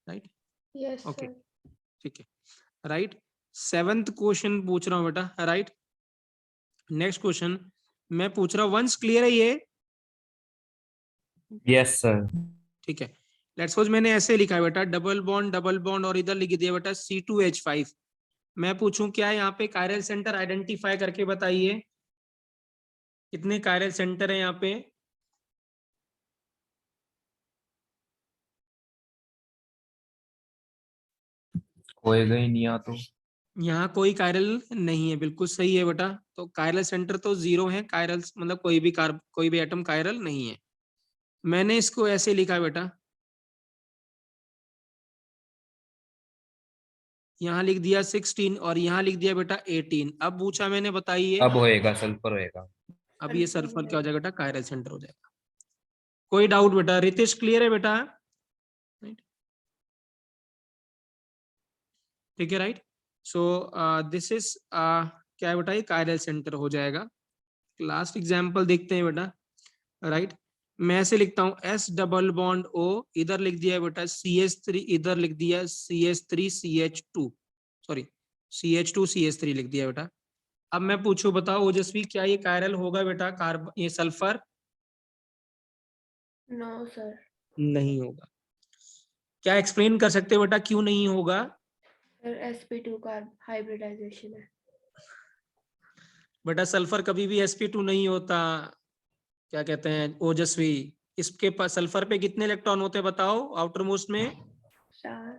Right, yes okay, sir. ठीक है, राइट। 7th क्वेश्चन पूछ रहा हूँ बेटा, राइट। नेक्स्ट क्वेश्चन मैं पूछ रहा हूँ, वंस क्लियर है ये? Yes sir. ठीक है, लेट्स सपोज मैंने ऐसे लिखा है बेटा, डबल बॉन्ड और इधर लिख दिया बेटा C2H5। मैं पूछूं क्या यहाँ पे कायरल सेंटर आइडेंटिफाई करके बताइए, कितने कायरल सेंटर है यहाँ पे? होएगा ही नहीं, यहाँ तो। यहाँ कोई कायरल नहीं है, बिल्कुल सही है बेटा। तो कायरल सेंटर तो 0 है, कायरल मतलब कोई भी एटम कायरल नहीं है। मैंने इसको ऐसे लिखा बेटा, यहाँ लिख दिया 16 और यहाँ लिख दिया बेटा 18। अब पूछा मैंने, बताइए अब होएगा, सल्फर होएगा। अब ये सल्फर क्या हो जाएगा बेटा, कायरल सेंटर हो जाएगा। कोई डाउट बेटा? रितेश क्लियर है बेटा? ठीक है राइट। सो दिस इज क्या है बेटा, ये कायरल सेंटर हो जाएगा। लास्ट एग्जांपल देखते हैं बेटा, राइट। मैं ऐसे लिखता हूँ S डबल बॉन्ड O, इधर लिख दिया बेटा CH3, इधर लिख दिया CH3 CH2, sorry CH2 CH3 लिख दिया बेटा। अब मैं पूछूं, बताओ ओजस्वी, क्या ये कायरल होगा बेटा, कार्बन, ये सल्फर? No sir. नहीं होगा। क्या एक्सप्लेन कर सकते हो बेटा क्यों नहीं होगा? सर sp2 का हाइब्रिडाइजेशन है। बेटा सल्फर कभी भी sp2 नहीं होता। क्या कहते हैं ओजस्वी, इसके पास सल्फर पे कितने इलेक्ट्रॉन होते हैं बताओ, आउटर मोस्ट में? 4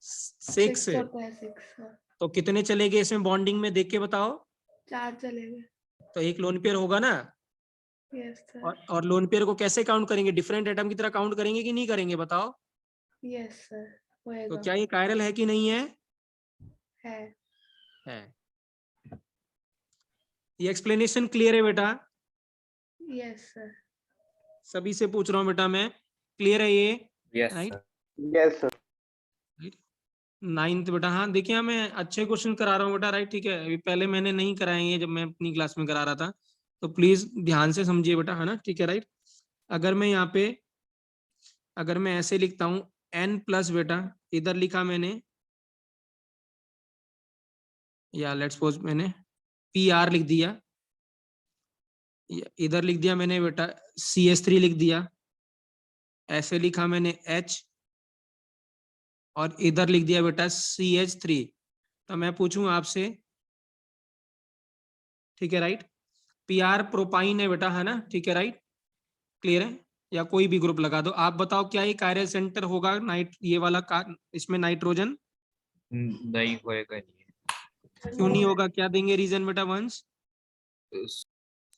6। 6 होता है 6। हाँ तो कितने चले गए इसमें बॉन्डिंग में, देख के बताओ। 4 चलेगा। तो एक लोन पेयर होगा ना। Yes sir. और लोन पेयर को कैसे काउंट करेंगे, डिफरेंट एटम की तरह काउंट करेंगे कि नहीं करेंगे बताओ? यस सर तो होएगा। क्या ये कायरल है कि नहीं है? है। है। ये एक्सप्लेनेशन क्लियर है बेटा? Yes sir. सभी से पूछ रहा हूँ बेटा मैं, क्लियर है ये? Yes right sir. Yes sir. Right. 9th बेटा, हाँ देखिए मैं अच्छे क्वेश्चन करा रहा हूँ बेटा, राइट ठीक है। अभी पहले मैंने नहीं कराए ये, जब मैं अपनी क्लास में करा रहा था, तो प्लीज ध्यान से समझिए बेटा, है ना, ठीक है राइट। अगर मैं यहाँ पे, अगर मैं ऐसे लिखता हूँ n प्लस बेटा, इधर लिखा मैंने, या लेट्स सपोज मैंने पी आर लिख दिया, इधर लिख दिया मैंने बेटा CS3 लिख दिया, ऐसे लिखा मैंने H, और इधर लिख दिया बेटा CH3। तो मैं पूछूं आपसे, ठीक है राइट, पी आर प्रोपाइन है बेटा, है ना, ठीक है राइट, क्लियर है? या कोई भी ग्रुप लगा दो, आप बताओ क्या ये कायरल सेंटर होगा नाइट, ये वाला इसमें नाइट्रोजन? नहीं होएगा, नहीं क्यों नहीं होगा, क्या देंगे रीजन बेटा वंश? है।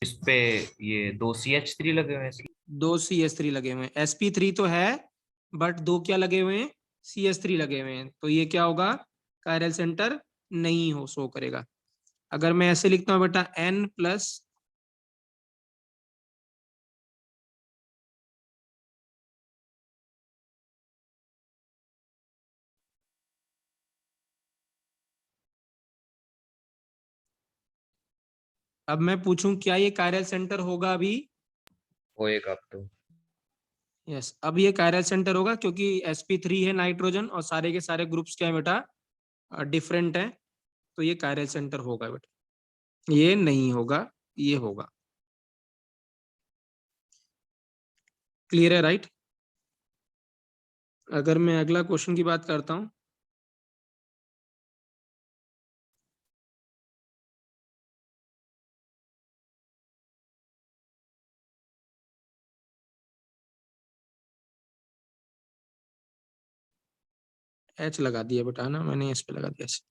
इस पे ये 2 CH3 लगे हुए हैं इसलिए। 2 CS3 लगे हुए हैं, sp3 तो है, बट 2 क्या लगे हुए हैं, CS3 लगे हुए हैं, तो ये क्या होगा, कायरल सेंटर नहीं हो शो करेगा। अगर मैं ऐसे लिखता हूँ बेटा N प्लस, अब मैं पूछूं क्या ये कायरल सेंटर होगा अभी? होएगा अब तो। यस, अब ये कायरल सेंटर होगा, क्योंकि sp3 है नाइट्रोजन, और सारे के सारे ग्रुप्स क्या है बेटा, डिफरेंट है, तो ये कायरल सेंटर होगा बेटा, ये नहीं होगा, ये होगा। क्लियर है राइट? अगर मैं अगला क्वेश्चन की बात करता हूं, H लगा दिया बेटा, ना मैंने इस पे लगा दिया H।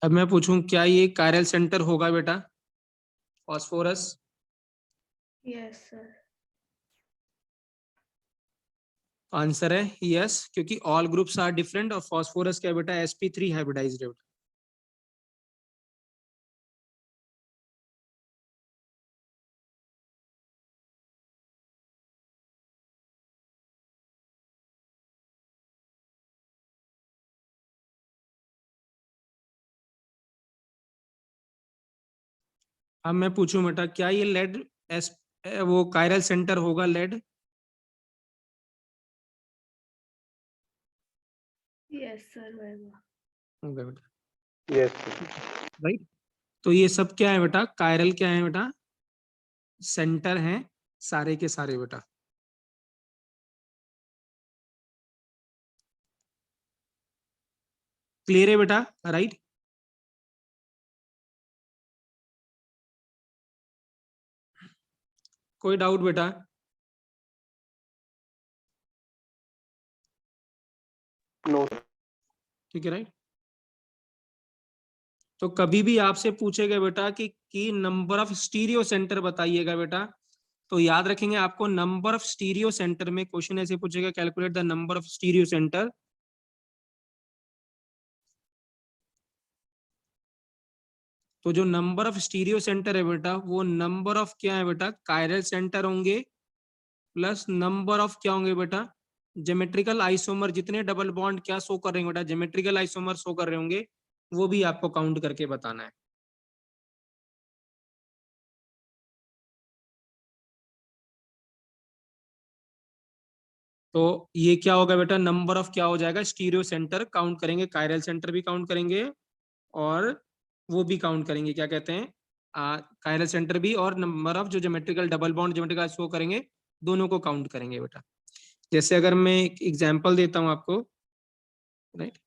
अब मैं पूछूं क्या ये कायरल सेंटर होगा बेटा, फास्फोरस? Yes sir. आंसर है यस, क्योंकि ऑल ग्रुप्स आर डिफरेंट, और फास्फोरस क्या है बेटा, sp3 हाइब्रिडाइज्ड है बेटा। अब मैं पूछूं बेटा क्या ये लेड एस, वो कायरल सेंटर होगा लेड? यस सर होगा। होगा बेटा, यस सर। राइट। तो ये सब क्या है बेटा, कायरल क्या है बेटा, सेंटर है सारे के सारे बेटा। क्लियर है बेटा, राइट? कोई डाउट बेटा? नो। ठीक है राइट। तो कभी भी आपसे पूछेगा बेटा कि नंबर ऑफ स्टीरियो सेंटर बताइएगा बेटा, तो याद रखेंगे आपको नंबर ऑफ स्टीरियो सेंटर में क्वेश्चन ऐसे पूछेगा, calculate the number of stereo centre. तो जो नंबर ऑफ स्टीरियो सेंटर है बेटा, वो नंबर ऑफ क्या है बेटा, कायरल सेंटर होंगे, प्लस नंबर ऑफ क्या होंगे बेटा, ज्योमेट्रिकल आइसोमर, जितने डबल बॉन्ड क्या शो कर रहे हैं बेटा, ज्योमेट्रिकल आइसोमर शो कर रहे होंगे, वो भी आपको काउंट करके बताना है। तो ये क्या होगा बेटा, नंबर ऑफ क्या हो जाएगा, स्टीरियो सेंटर काउंट करेंगे, कायरल सेंटर भी काउंट करेंगे, और वो भी काउंट करेंगे, क्या कहते हैं, कायरल सेंटर भी, और नंबर ऑफ जो geometrical double bond geometrical show करेंगे, दोनों को काउंट करेंगे बेटा। जैसे अगर मैं एक एग्जांपल देता हूं आपको, राइट,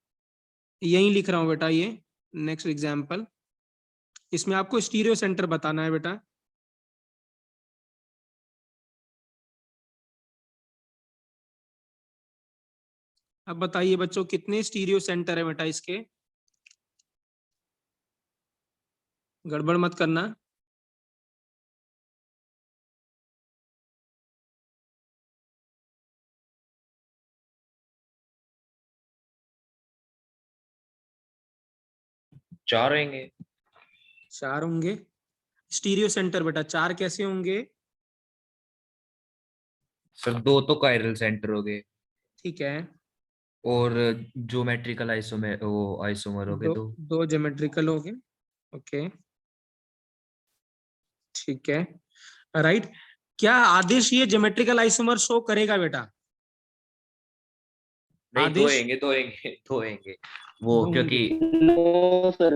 यही लिख रहा हूं बेटा ये नेक्स्ट एग्जांपल, इसमें आपको स्टीरियो सेंटर बताना है बेटा। अब बताइए बच्चों कितने स्टीरियो सेंटर है बेटा इसके, गड़बड़ मत करना। चार रहेंगे। 4 होंगे स्टीरियो सेंटर बेटा, 4 कैसे होंगे, सर दो तो कायरल सेंटर हो गए ठीक है, और ज्योमेट्रिकल आइसोमर वो आइसोमर हो गए दो दो। दो ज्योमेट्रिकल हो गए। ओके, ठीक है, राइट। क्या आदेश ये ज्योमेट्रिकल आइसोमर शो करेगा बेटा? नहीं आदेश धोएंगे वो, होंगे। क्योंकि नो सर।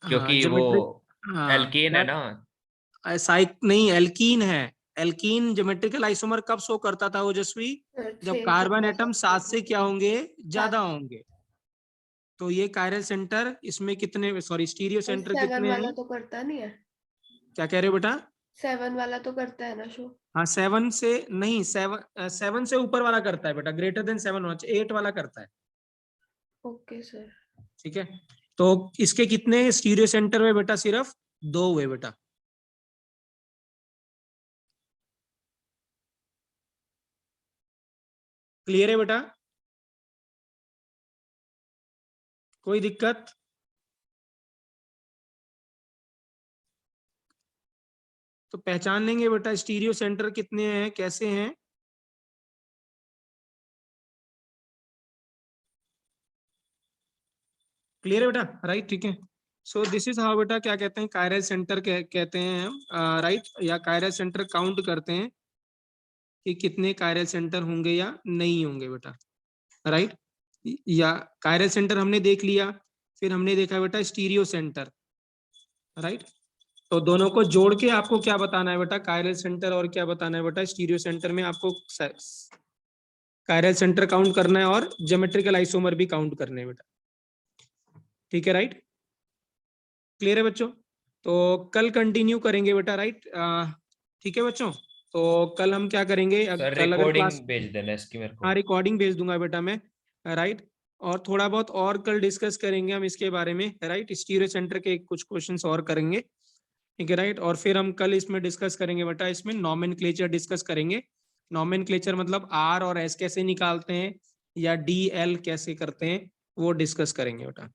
हाँ वो ज्योमेट्रिक, हाँ एल्केन है क्या, ना। साइक नहीं, एल्कीन है। एल्कीन ज्योमेट्रिकल आइसोमर कब शो करता था ओजस्वी? जब चेंज कार्बन होता एटम है। 7 से क्या होंगे, ज्यादा सात। होंगे। तो ये कायरल सेंटर इसमें कितने, सॉरी स्टीरियो और सेंटर 7 कितने वाला हैं? तो करता नहीं है। क्या कह रहे हो बेटा? 7 वाला तो करता है ना शो। हाँ 7 से नहीं, 7 से ऊपर वाला करता है बेटा, ग्रेटर देन 7 होना चाहिए, 8 वाला करता है। Okay sir. ठीक है, तो इसके कितने स्टीरियो सेंटर हुए बेटा? सिर्फ 2 हुए बेटा। क्लियर है बेटा? कोई दिक्कत? तो पहचान लेंगे बेटा स्टीरियो सेंटर कितने हैं, कैसे हैं। क्लियर है बेटा? राइट, ठीक है। सो दिस इज हाउ बेटा, क्या कहते हैं, कायरल सेंटर कहते हैं हम, राइट, या कायरल सेंटर काउंट करते हैं कि कितने कायरल सेंटर होंगे या नहीं होंगे बेटा, राइट। या कायरल सेंटर हमने देख लिया, फिर हमने देखा बेटा स्टीरियो सेंटर, राइट। तो दोनों को जोड़ के आपको क्या बताना है बेटा, कायरल सेंटर और क्या बताना है बेटा, स्टीरियो सेंटर में आपको कायरल सेंटर काउंट करना है और ज्योमेट्रिकल आइसोमर भी काउंट करने हैं बेटा। ठीक है, राइट, क्लियर है बच्चों? तो कल कंटिन्यू करेंगे बेटा, राइट। ठीक है बच्चों, तो कल हम क्या करेंगे, सर कल अगर रिकॉर्डिंग क्लास, भेज देना इसकी मेरे हाँ को। रिकॉर्डिंग भेज दूंगा बेटा मैं, राइट। और थोड़ा बहुत और कल डिस्कस करेंगे हम इसके बारे में, राइट, स्टीरियो सेंटर के कुछ क्वेश्चंस और करेंगे। ठीक है, राइट। और फिर हम कल इसमें डिस्कस करेंगे बेटा, इसमें नॉमेनक्लेचर डिस्कस करेंगे। नॉमेनक्लेचर मतलब आर और एस कैसे निकालते हैं, या डी एल कैसे करते हैं, वो डिस्कस करेंगे बेटा।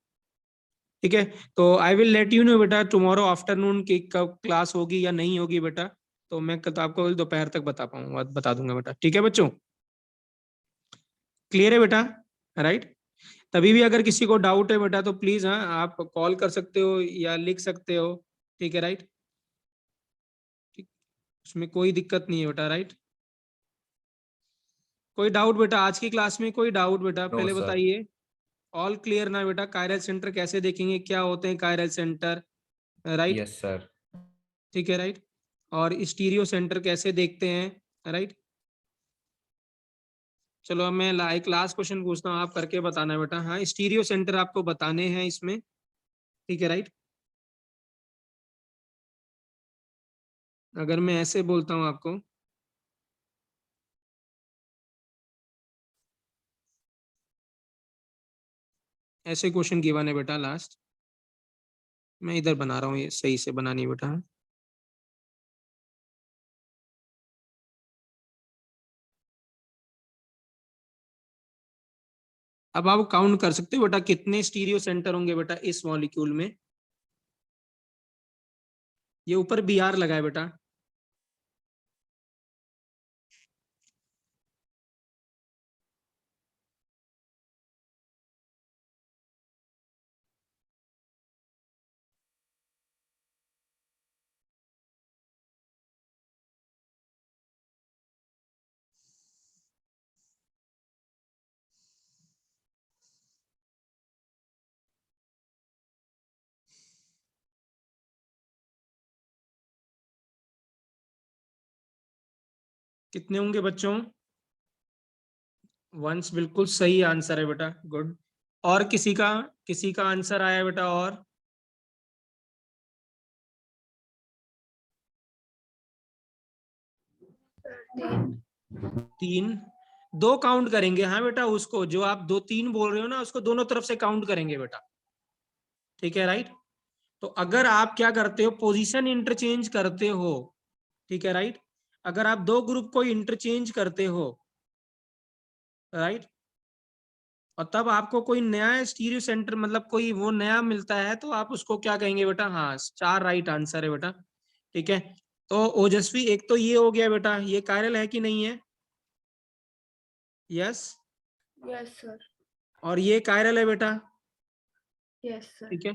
ठीक है, तो I will let you know बेटा टुमारो आफ्टरनून की कब क्लास होगी या नहीं होगी बेटा। तो मैं कल आपको दोपहर तक बता पाऊंगा, बता दूंगा बेटा। ठीक है बच्चों, क्लियर है बेटा, राइट। तभी भी अगर किसी को डाउट है बेटा तो प्लीज, हाँ आप कॉल कर सकते हो या लिख सकते हो। ठीक है, राइट, ठीक, उसमें कोई दिक्कत नहीं है बेटा, राइट। कोई डाउट बेटा आज की क्लास में, कोई डाउट बेटा नो पहले सर। बताइए। ऑल क्लियर ना बेटा? कायरल सेंटर कैसे देखेंगे, क्या होते हैं chiral centre, right. Yes sir. ठीक है, राइट। और स्टीरियो सेंटर कैसे देखते हैं, राइट। चलो अब मैं एक लास्ट क्वेश्चन पूछता हूँ, आप करके बताना है बेटा। हाँ स्टीरियो सेंटर आपको बताने हैं इसमें, ठीक है, राइट। अगर मैं ऐसे बोलता हूँ आपको, ऐसे क्वेश्चन गिवन है बेटा लास्ट, मैं इधर बना रहा हूँ, ये सही से बनानी है बेटा। अब आप काउंट कर सकते हो बेटा कितने स्टीरियो सेंटर होंगे बेटा इस मॉलिक्यूल में। ये ऊपर बी आर लगा है बेटा, कितने होंगे बच्चों? वंस बिल्कुल सही आंसर है बेटा, गुड। और किसी का आंसर आया बेटा? और 3, 2 काउंट करेंगे, हाँ बेटा, उसको जो आप 2 3 बोल रहे हो ना, उसको दोनों तरफ से काउंट करेंगे बेटा। ठीक है, राइट। तो अगर आप क्या करते हो, पोजीशन इंटरचेंज करते हो, ठीक है, राइट। अगर आप 2 ग्रुप को इंटरचेंज करते हो, राइट, और तब आपको कोई नया स्टीरियो सेंटर मतलब कोई वो नया मिलता है, तो आप उसको क्या कहेंगे बेटा? हाँ 4 राइट आंसर है बेटा। ठीक है, तो ओजस्वी एक तो ये हो गया बेटा, ये कायरल है कि नहीं है? यस, यस सर, और ये कायरल है बेटा, यस सर, ठीक है।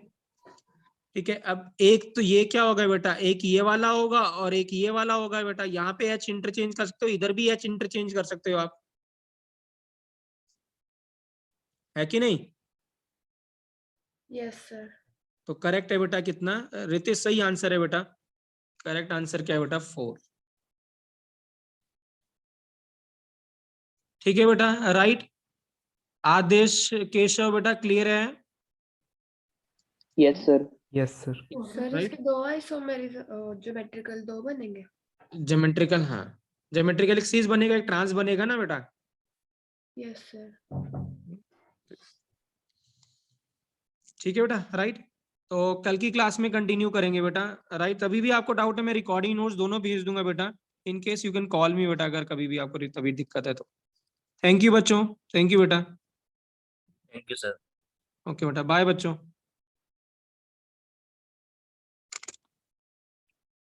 ठीक है, अब एक तो ये क्या होगा बेटा, एक ये वाला होगा और एक ये वाला होगा बेटा। यहाँ पे एच इंटरचेंज कर सकते हो, इधर भी एच इंटरचेंज कर सकते हो आप, है कि नहीं? यस सर, तो करेक्ट है बेटा कितना, रितेश सही आंसर है बेटा। करेक्ट आंसर क्या है बेटा, 4। ठीक है बेटा, राइट। आदेश केशव बेटा क्लियर है, yes sir. Yes sir. Sir right. इसके दो आइसोमेरिज ज्योमेट्रिकल दो बनेंगे। ज्योमेट्रिकल, हाँ ज्योमेट्रिकल एक सीरीज बनेगा, एक ट्रांस बनेगा ना बेटा। यस सर, ठीक है बेटा, राइट। तो कल की क्लास में कंटिन्यू करेंगे बेटा, राइट। अभी भी आपको डाउट है, मैं रिकॉर्डिंग नोट्स दोनों भेज दूंगा बेटा। In case you can call मी बेटा, अगर कभी भी आपको तभी दिक्कत है तो। थैंक यू बच्चों, थैंक यू बेटा। Thank you sir. ओके बेटा, बाय बच्चों।